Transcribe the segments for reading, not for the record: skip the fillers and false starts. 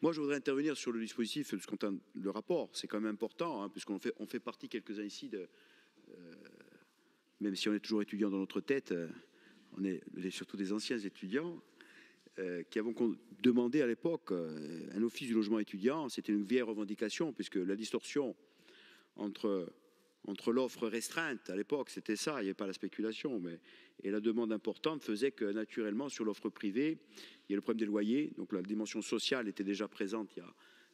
Moi, je voudrais intervenir sur le dispositif de ce qu'on entend le rapport. C'est quand même important, hein, puisqu'on fait partie quelques-uns ici de... même si on est toujours étudiant dans notre tête, on est surtout des anciens étudiants qui avons demandé à l'époque un office du logement étudiant. C'était une vieille revendication, puisque la distorsion entre l'offre restreinte, à l'époque, c'était ça, il n'y avait pas la spéculation, et la demande importante faisait que, naturellement, sur l'offre privée, il y a le problème des loyers. Donc la dimension sociale était déjà présente il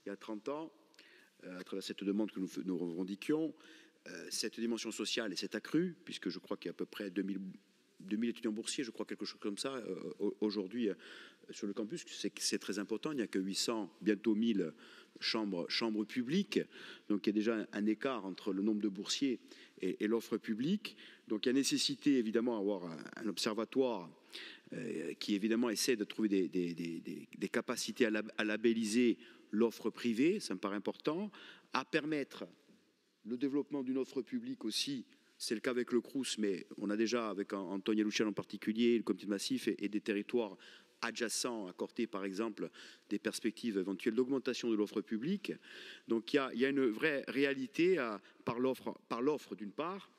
y a 30 ans, à travers cette demande que nous revendiquions. Cette dimension sociale s'est accrue, puisque je crois qu'il y a à peu près 2000 étudiants boursiers, je crois, quelque chose comme ça, aujourd'hui sur le campus. C'est très important. Il n'y a que 800, bientôt 1000 chambres publiques. Donc il y a déjà un écart entre le nombre de boursiers et l'offre publique. Donc il y a nécessité, évidemment, d'avoir un observatoire qui, évidemment, essaie de trouver des capacités à labelliser l'offre privée. Ça me paraît important. À permettre le développement d'une offre publique aussi. C'est le cas avec le Crous, mais on a déjà, avec Antonia Lucian en particulier, le comité de massif et des territoires adjacents à Corté, par exemple, des perspectives éventuelles d'augmentation de l'offre publique. Donc il y a une vraie réalité par l'offre d'une part,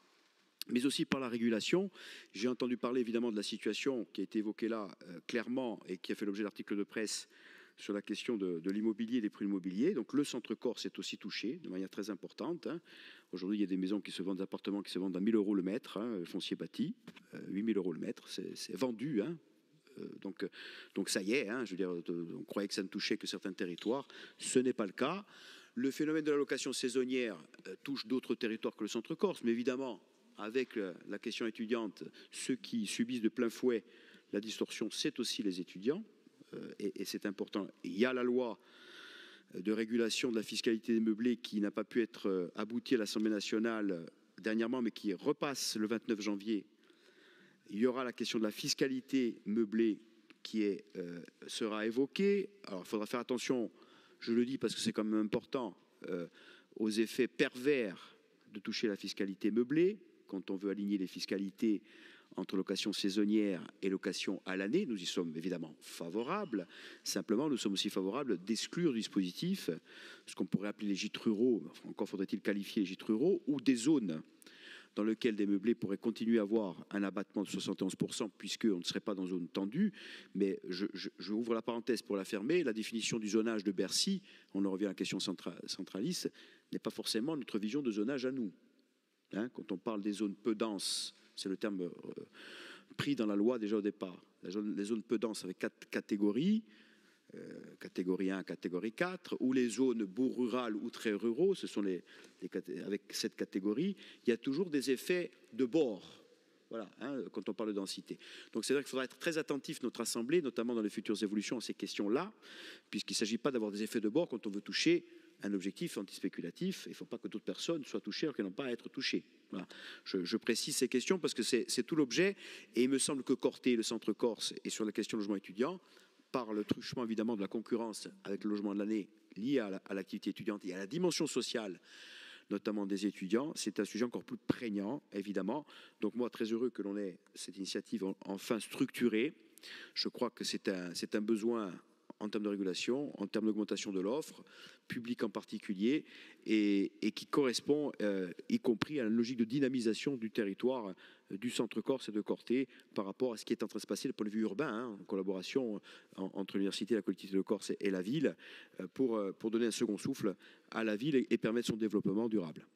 mais aussi par la régulation. J'ai entendu parler évidemment de la situation qui a été évoquée là clairement et qui a fait l'objet d'articles de presse sur la question de l'immobilier et des prix immobiliers. Donc le Centre-Corse est aussi touché de manière très importante. Hein. Aujourd'hui, il y a des maisons qui se vendent, des appartements qui se vendent à 1 000 € le mètre, hein, foncier bâti, 8 000 € le mètre, c'est vendu. Hein. Donc ça y est, hein, je veux dire, on croyait que ça ne touchait que certains territoires. Ce n'est pas le cas. Le phénomène de la location saisonnière touche d'autres territoires que le Centre-Corse, mais évidemment, avec la question étudiante, ceux qui subissent de plein fouet la distorsion, c'est aussi les étudiants. Et c'est important. Il y a la loi de régulation de la fiscalité des meublés qui n'a pas pu être aboutie à l'Assemblée nationale dernièrement, mais qui repasse le 29 janvier. Il y aura la question de la fiscalité meublée qui sera évoquée. Alors, il faudra faire attention, je le dis parce que c'est quand même important, aux effets pervers de toucher la fiscalité meublée, quand on veut aligner les fiscalités entre location saisonnière et location à l'année. Nous y sommes évidemment favorables. Simplement, nous sommes aussi favorables d'exclure du dispositif ce qu'on pourrait appeler les gîtes ruraux, encore faudrait-il qualifier les gîtes ruraux, ou des zones dans lesquelles des meublés pourraient continuer à avoir un abattement de 71%, puisqu'on ne serait pas dans zone tendue. Mais je ouvre la parenthèse pour la fermer. La définition du zonage de Bercy, on en revient à la question centraliste, n'est pas forcément notre vision de zonage à nous. Hein, quand on parle des zones peu denses, c'est le terme pris dans la loi déjà au départ. Les zones peu denses avec 4 catégories, catégorie 1, catégorie 4, ou les zones bourg rural ou très ruraux, ce sont avec cette catégorie, il y a toujours des effets de bord. Voilà, hein, quand on parle de densité. Donc c'est vrai qu'il faudra être très attentif, notre Assemblée, notamment dans les futures évolutions, à ces questions-là, puisqu'il ne s'agit pas d'avoir des effets de bord quand on veut toucher un objectif antispéculatif. Il ne faut pas que d'autres personnes soient touchées alors qu'elles n'ont pas à être touchées. Voilà. Je précise ces questions parce que c'est tout l'objet. Et il me semble que Corté, le Centre-Corse, et sur la question du logement étudiant, par le truchement évidemment de la concurrence avec le logement de l'année lié à l'activité étudiante et à la dimension sociale, notamment des étudiants, c'est un sujet encore plus prégnant, évidemment. Donc moi, très heureux que l'on ait cette initiative enfin structurée. Je crois que c'est un besoin en termes de régulation, en termes d'augmentation de l'offre, publique en particulier, et qui correspond y compris à la logique de dynamisation du territoire du Centre-Corse et de Corté par rapport à ce qui est en train de se passer du point de vue urbain, hein, en collaboration entre l'université, la collectivité de Corse et la ville, pour donner un second souffle à la ville et permettre son développement durable.